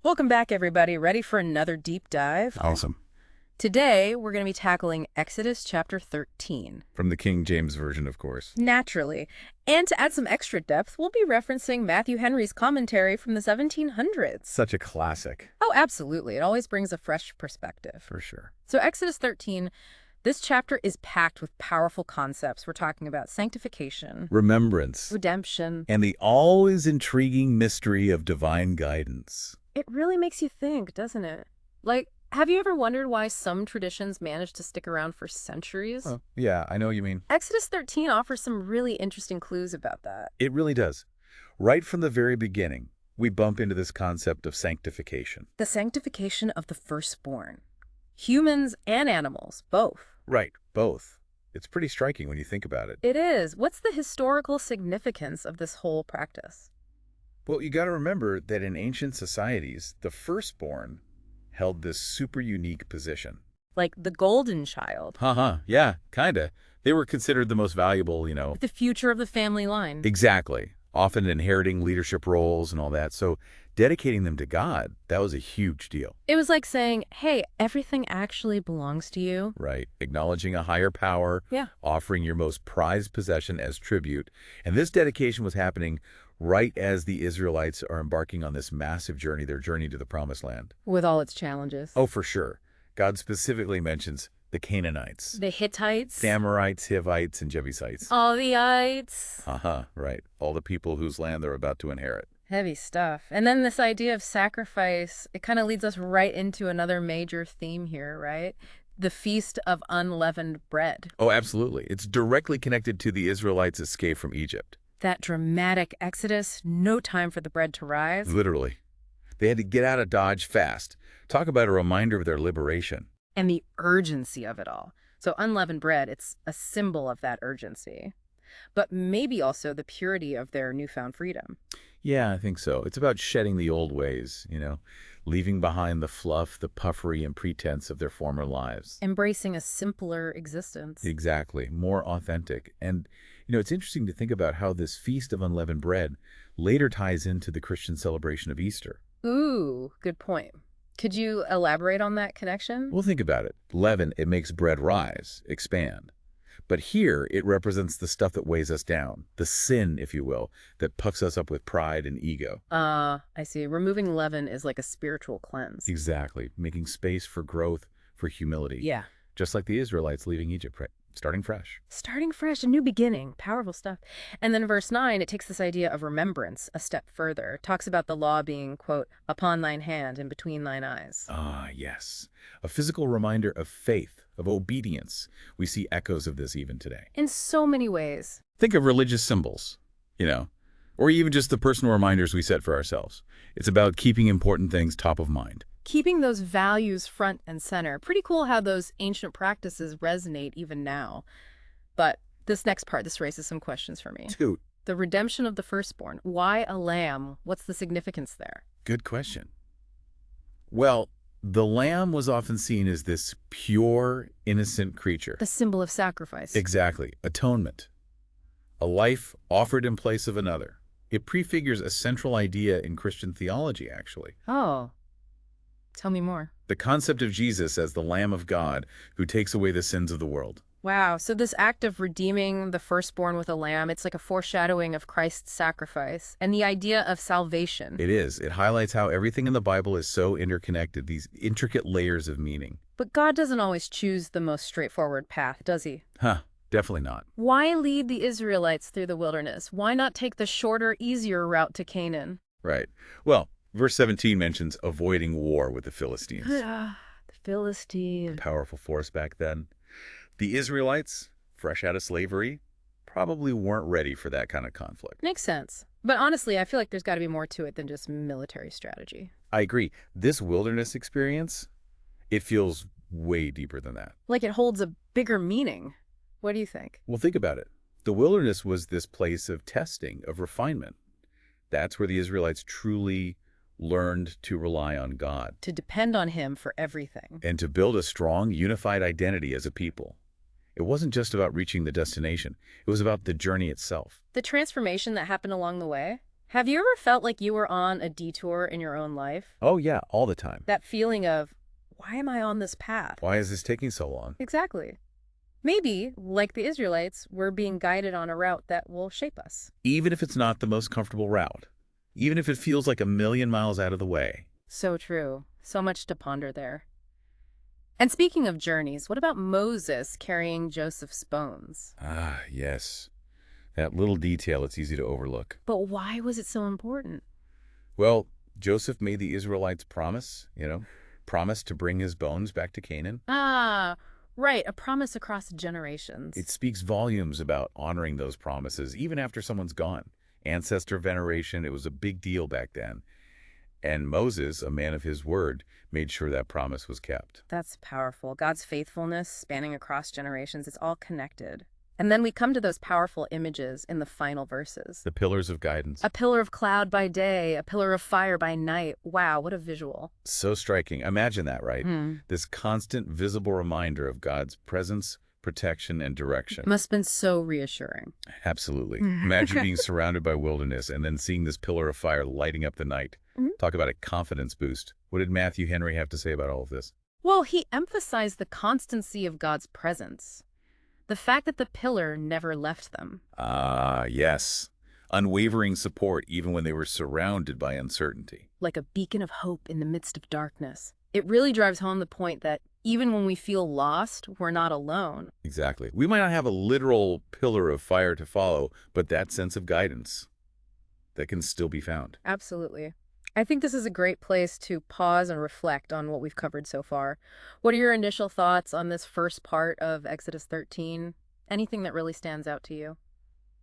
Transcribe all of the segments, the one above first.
Welcome back, everybody. Ready for another deep dive? Awesome. Today, we're going to be tackling Exodus chapter 13. From the King James Version, of course. Naturally. And to add some extra depth, we'll be referencing Matthew Henry's commentary from the 1700s. Such a classic. Oh, absolutely. It always brings a fresh perspective. For sure. So Exodus 13, this chapter is packed with powerful concepts. We're talking about sanctification, Remembrance. redemption. And the always intriguing mystery of divine guidance. It really makes you think, doesn't it? Like, have you ever wondered why some traditions manage to stick around for centuries? Oh, yeah, I know what you mean. Exodus 13 offers some really interesting clues about that. It really does. Right from the very beginning, we bump into this concept of sanctification. The sanctification of the firstborn. Humans and animals, both. Right, both. It's pretty striking when you think about it. It is. What's the historical significance of this whole practice? Well, you got to remember that in ancient societies, the firstborn held this super unique position. Like the golden child. Yeah, kinda. They were considered the most valuable, The future of the family line. Exactly. Often inheriting leadership roles and all that. So dedicating them to God, that was a huge deal. It was like saying, hey, everything actually belongs to you. Right. Acknowledging a higher power. Yeah. Offering your most prized possession as tribute. And this dedication was happening right as the Israelites are embarking on this massive journey, their journey to the Promised Land. With all its challenges. Oh, for sure. God specifically mentions the Canaanites, The Hittites. Amorites, Hivites, and Jebusites. All the ites. Right. All the people whose land they're about to inherit. Heavy stuff. And then this idea of sacrifice, it kind of leads us right into another major theme here, right? The Feast of Unleavened Bread. Oh, absolutely. It's directly connected to the Israelites' escape from Egypt. That dramatic exodus, no time for the bread to rise. Literally. They had to get out of Dodge fast. Talk about a reminder of their liberation. And the urgency of it all. So unleavened bread, it's a symbol of that urgency. But maybe also the purity of their newfound freedom. Yeah, I think so. It's about shedding the old ways, leaving behind the fluff, the puffery, and pretense of their former lives. Embracing a simpler existence. Exactly. More authentic. And, it's interesting to think about how this Feast of Unleavened Bread later ties into the Christian celebration of Easter. Ooh, good point. Could you elaborate on that connection? Well, think about it. Leaven, it makes bread rise, expand. But here, it represents the stuff that weighs us down, the sin, if you will, that puffs us up with pride and ego. I see. Removing leaven is like a spiritual cleanse. Exactly. Making space for growth, for humility. Yeah. Just like the Israelites leaving Egypt, right? Starting fresh. Starting fresh, a new beginning. Powerful stuff. And then verse 9, it takes this idea of remembrance a step further. It talks about the law being, quote, upon thine hand and between thine eyes. Ah, yes. A physical reminder of faith, of obedience. We see echoes of this even today. In so many ways. Think of religious symbols, or even just the personal reminders we set for ourselves. It's about keeping important things top of mind. Keeping those values front and center. Pretty cool how those ancient practices resonate even now. But this next part, this raises some questions for me. Dude. The redemption of the firstborn. Why a lamb? What's the significance there? Good question. Well, the lamb was often seen as this pure, innocent creature. The symbol of sacrifice. Exactly. Atonement. A life offered in place of another. It prefigures a central idea in Christian theology, actually. Oh. Tell me more. The concept of Jesus as the Lamb of God who takes away the sins of the world. Wow. So this act of redeeming the firstborn with a lamb, it's like a foreshadowing of Christ's sacrifice and the idea of salvation. It is. It highlights how everything in the Bible is so interconnected, these intricate layers of meaning. But God doesn't always choose the most straightforward path, does he? Definitely not. Why lead the Israelites through the wilderness? Why not take the shorter, easier route to Canaan? Right. Well, verse 17 mentions avoiding war with the Philistines. The Philistines. Powerful force back then. The Israelites, fresh out of slavery, probably weren't ready for that kind of conflict. Makes sense. But honestly, I feel like there's got to be more to it than just military strategy. I agree. This wilderness experience, it feels way deeper than that. Like it holds a bigger meaning. What do you think? Well, think about it. The wilderness was this place of testing, of refinement. That's where the Israelites truly learned to rely on God. To depend on him for everything. And to build a strong, unified identity as a people. It wasn't just about reaching the destination. It was about the journey itself. The transformation that happened along the way. Have you ever felt like you were on a detour in your own life? Oh, yeah, all the time. That feeling of, why am I on this path? Why is this taking so long? Exactly. Maybe, like the Israelites, we're being guided on a route that will shape us. Even if it's not the most comfortable route, even if it feels like a million miles out of the way. So true. So much to ponder there. And speaking of journeys, what about Moses carrying Joseph's bones? Ah, yes. That little detail it's easy to overlook. But why was it so important? Well, Joseph made the Israelites promise to bring his bones back to Canaan. Ah, right, a promise across generations. It speaks volumes about honoring those promises, even after someone's gone. Ancestor veneration, it was a big deal back then. And Moses, a man of his word, made sure that promise was kept. That's powerful. God's faithfulness spanning across generations, it's all connected. And then we come to those powerful images in the final verses. The pillars of guidance. A pillar of cloud by day, a pillar of fire by night. Wow, what a visual. So striking. Imagine that, right? Hmm. This constant, visible reminder of God's presence, protection, and direction. Must have been so reassuring. Absolutely. Imagine being surrounded by wilderness and then seeing this pillar of fire lighting up the night. Talk about a confidence boost. What did Matthew Henry have to say about all of this? Well, he emphasized the constancy of God's presence. The fact that the pillar never left them. Ah, yes. Unwavering support even when they were surrounded by uncertainty. Like a beacon of hope in the midst of darkness. It really drives home the point that even when we feel lost, we're not alone. Exactly. We might not have a literal pillar of fire to follow, but that sense of guidance that can still be found. Absolutely. I think this is a great place to pause and reflect on what we've covered so far. What are your initial thoughts on this first part of Exodus 13? Anything that really stands out to you?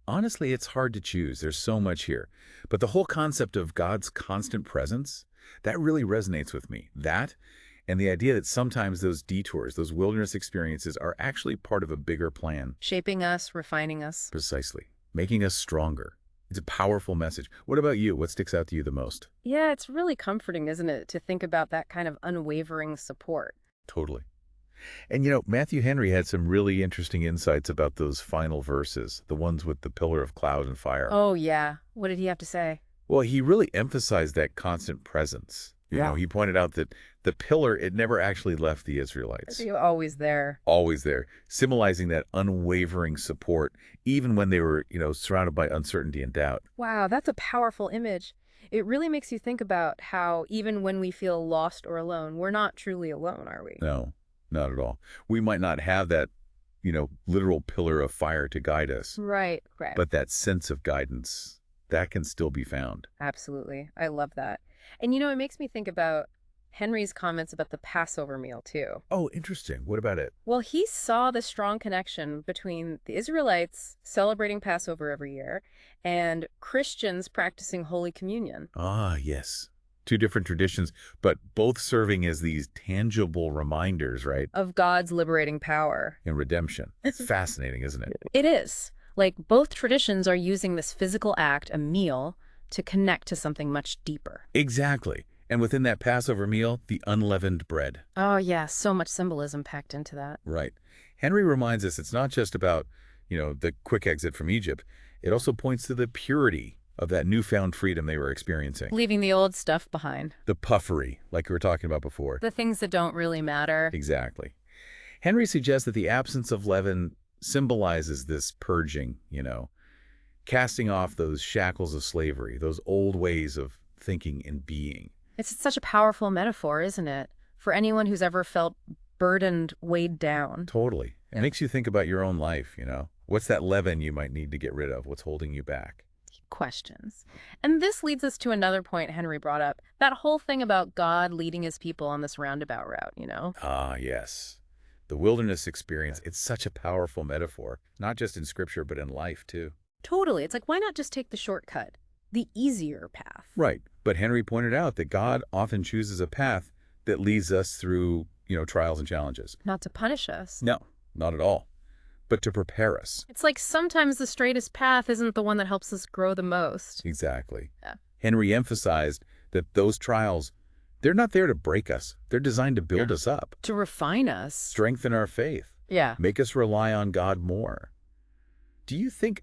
Honestly, it's hard to choose. There's so much here. But the whole concept of God's constant presence, that really resonates with me. That and the idea that sometimes those detours, those wilderness experiences are actually part of a bigger plan. Shaping us, refining us. Precisely. Making us stronger. It's a powerful message. What about you? What sticks out to you the most? Yeah, it's really comforting, isn't it, to think about that kind of unwavering support. Totally. And Matthew Henry had some really interesting insights about those final verses, the ones with the pillar of cloud and fire. Oh, yeah. What did he have to say? Well, he really emphasized that constant presence. He pointed out that the pillar, it never actually left the Israelites. You're always there. Always there, symbolizing that unwavering support, even when they were, surrounded by uncertainty and doubt. Wow, that's a powerful image. It really makes you think about how even when we feel lost or alone, we're not truly alone, are we? No, not at all. We might not have that, literal pillar of fire to guide us. Right, right. But that sense of guidance, that can still be found. Absolutely. I love that. And it makes me think about Henry's comments about the Passover meal, too. Oh, interesting. What about it? Well, he saw the strong connection between the Israelites celebrating Passover every year and Christians practicing Holy Communion. Ah, yes. Two different traditions, but both serving as these tangible reminders, right? Of God's liberating power. In redemption. It's fascinating, isn't it? It is. Like, both traditions are using this physical act, a meal, to connect to something much deeper. Exactly. And within that Passover meal, the unleavened bread. Oh, yeah, so much symbolism packed into that. Right. Henry reminds us it's not just about, the quick exit from Egypt. It also points to the purity of that newfound freedom they were experiencing. Leaving the old stuff behind. The puffery, like we were talking about before. The things that don't really matter. Exactly. Henry suggests that the absence of leaven symbolizes this purging, casting off those shackles of slavery, those old ways of thinking and being. It's such a powerful metaphor, isn't it? For anyone who's ever felt burdened, weighed down. Totally. It makes you think about your own life, What's that leaven you might need to get rid of? What's holding you back? Questions. And this leads us to another point Henry brought up, that whole thing about God leading his people on this roundabout route, Ah, yes. The wilderness experience, it's such a powerful metaphor, not just in scripture, but in life, too. Totally. It's like, why not just take the shortcut, the easier path? Right. But Henry pointed out that God often chooses a path that leads us through, trials and challenges. Not to punish us. No, not at all. But to prepare us. It's like sometimes the straightest path isn't the one that helps us grow the most. Exactly. Yeah. Henry emphasized that those trials, they're not there to break us. They're designed to build us up. To refine us. Strengthen our faith. Yeah. Make us rely on God more. Do you think,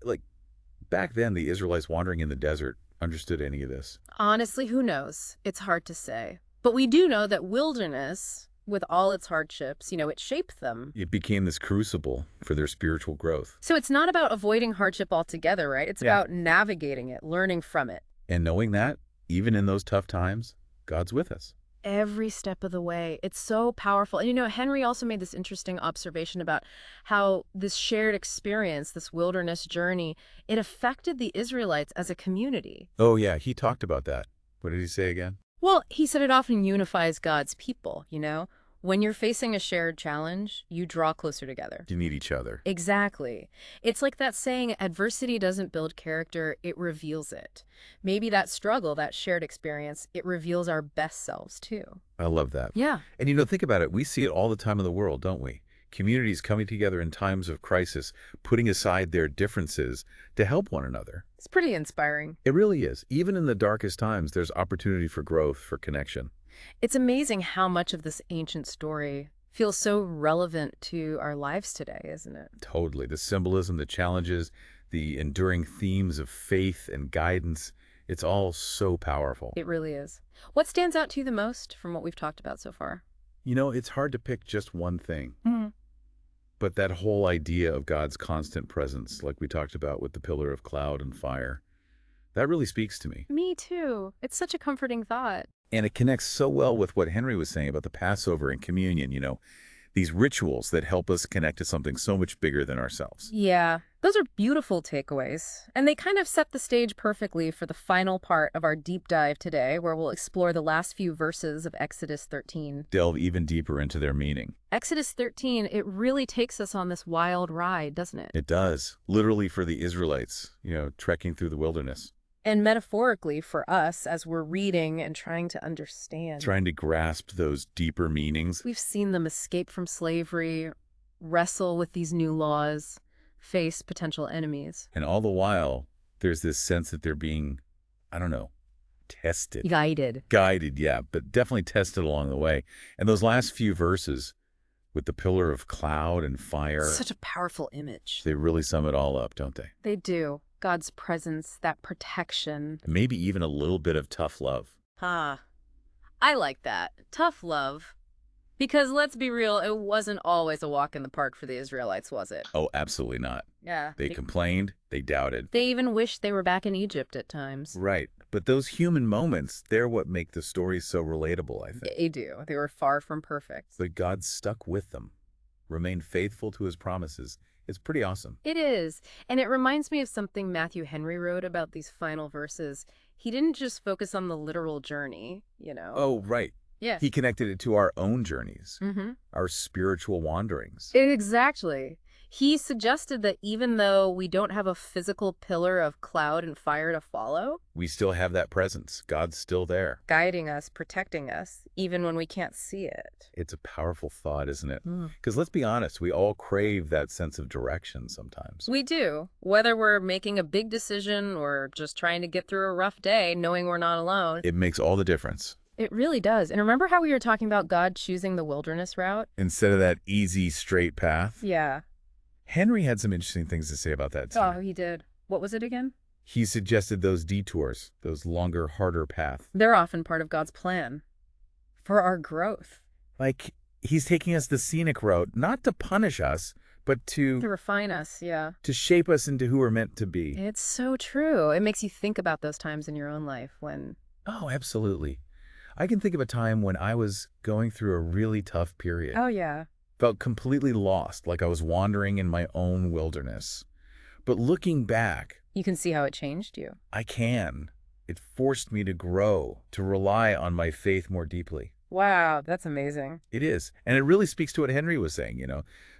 back then, the Israelites wandering in the desert, understood any of this. Honestly, who knows? It's hard to say. But we do know that wilderness, with all its hardships, it shaped them. It became this crucible for their spiritual growth. So it's not about avoiding hardship altogether, right? It's Yeah. about navigating it, learning from it. And knowing that, even in those tough times, God's with us. Every step of the way. It's so powerful. And Henry also made this interesting observation about how this shared experience, this wilderness journey, it affected the Israelites as a community. Oh, yeah, he talked about that. What did he say again? Well, he said it often unifies God's people. When you're facing a shared challenge, you draw closer together. You need each other. Exactly. It's like that saying, adversity doesn't build character, it reveals it. Maybe that struggle, that shared experience, it reveals our best selves too. I love that. Yeah. And think about it. We see it all the time in the world, don't we? Communities coming together in times of crisis, putting aside their differences to help one another. It's pretty inspiring. It really is. Even in the darkest times, there's opportunity for growth, for connection. It's amazing how much of this ancient story feels so relevant to our lives today, isn't it? Totally. The symbolism, the challenges, the enduring themes of faith and guidance, it's all so powerful. It really is. What stands out to you the most from what we've talked about so far? It's hard to pick just one thing. Mhm. But that whole idea of God's constant presence, like we talked about with the pillar of cloud and fire, that really speaks to me. Me too. It's such a comforting thought. And it connects so well with what Henry was saying about the Passover and communion, these rituals that help us connect to something so much bigger than ourselves. Yeah, those are beautiful takeaways. And they kind of set the stage perfectly for the final part of our deep dive today, where we'll explore the last few verses of Exodus 13. Delve even deeper into their meaning. Exodus 13, it really takes us on this wild ride, doesn't it? It does. Literally for the Israelites, trekking through the wilderness. And metaphorically for us as we're reading and trying to understand. Trying to grasp those deeper meanings. We've seen them escape from slavery, wrestle with these new laws, face potential enemies. And all the while, there's this sense that they're being, tested. Guided, yeah, but definitely tested along the way. And those last few verses with the pillar of cloud and fire. Such a powerful image. They really sum it all up, don't they? They do. God's presence, that protection. Maybe even a little bit of tough love. I like that. Tough love. Because let's be real, it wasn't always a walk in the park for the Israelites, was it? Oh, absolutely not. Yeah. They complained, they doubted. They even wished they were back in Egypt at times. Right. But those human moments, they're what make the story so relatable, I think. They do. They were far from perfect. But God stuck with them, remained faithful to his promises. It's pretty awesome. It is. And it reminds me of something Matthew Henry wrote about these final verses. He didn't just focus on the literal journey, Oh, right. Yeah. He connected it to our own journeys, Mm-hmm. our spiritual wanderings. Exactly. He suggested that even though we don't have a physical pillar of cloud and fire to follow, We still have that presence. God's still there. guiding us, protecting us, even when we can't see it. It's a powerful thought, isn't it? Mm. Because let's be honest, we all crave that sense of direction sometimes. We do. Whether we're making a big decision or just trying to get through a rough day, knowing we're not alone. It makes all the difference. It really does. And remember how we were talking about God choosing the wilderness route? Instead of that easy, straight path. Yeah. Henry had some interesting things to say about that, too. Oh, he did. What was it again? He suggested those detours, those longer, harder paths. They're often part of God's plan for our growth. Like, he's taking us the scenic route, not to punish us, but To refine us, yeah. to shape us into who we're meant to be. It's so true. It makes you think about those times in your own life when... Oh, absolutely. I can think of a time when I was going through a really tough period. Oh, yeah. Felt completely lost, like I was wandering in my own wilderness. But looking back, You can see how it changed you. I can. It forced me to grow, to rely on my faith more deeply. Wow, that's amazing. It is. And it really speaks to what Henry was saying,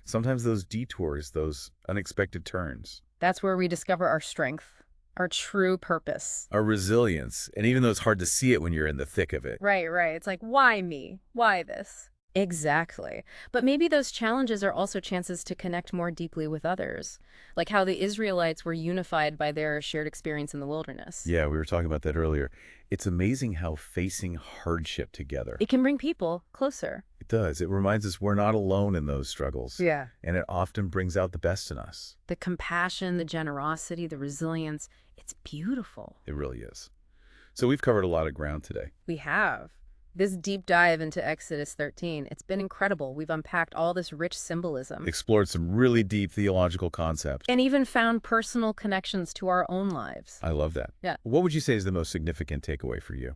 Sometimes those detours, those unexpected turns, That's where we discover our strength, our true purpose. our resilience. And even though it's hard to see it when you're in the thick of it. Right. It's like, why me? Why this? Exactly. But maybe those challenges are also chances to connect more deeply with others, like how the Israelites were unified by their shared experience in the wilderness. Yeah, we were talking about that earlier. It's amazing how facing hardship together. It can bring people closer. It does. It reminds us we're not alone in those struggles. Yeah. And it often brings out the best in us. The compassion, the generosity, the resilience, it's beautiful. It really is. So we've covered a lot of ground today. We have. This deep dive into Exodus 13, it's been incredible. We've unpacked all this rich symbolism Explored some really deep theological concepts. and even found personal connections to our own lives. I love that. Yeah. What would you say is the most significant takeaway for you?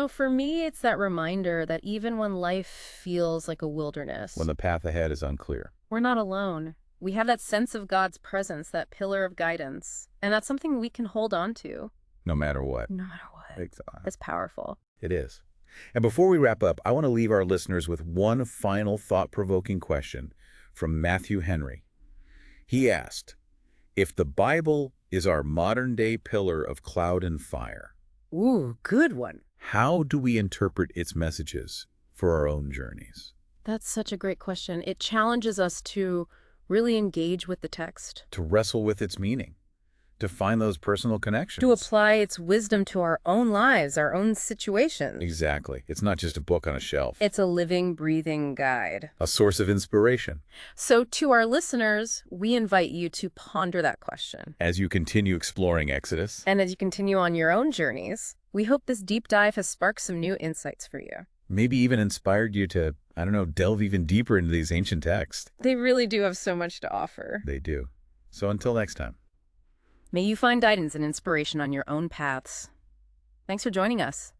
For me, it's that reminder that even when life feels like a wilderness, When the path ahead is unclear. we're not alone. We have that sense of God's presence, that pillar of guidance, and that's something we can hold on to. No matter what. No matter what. Exactly. That's powerful. It is. And before we wrap up, I want to leave our listeners with one final thought-provoking question from Matthew Henry. He asked, if the Bible is our modern-day pillar of cloud and fire, Ooh, good one. how do we interpret its messages for our own journeys? That's such a great question. It challenges us to really engage with the text, To wrestle with its meaning, to find those personal connections. to apply its wisdom to our own lives, our own situations. Exactly. It's not just a book on a shelf. It's a living, breathing guide. A source of inspiration. So to our listeners, we invite you to ponder that question. As you continue exploring Exodus, And as you continue on your own journeys, we hope this deep dive has sparked some new insights for you. maybe even inspired you to, delve even deeper into these ancient texts. They really do have so much to offer. They do. So until next time. May you find guidance and inspiration on your own paths. Thanks for joining us.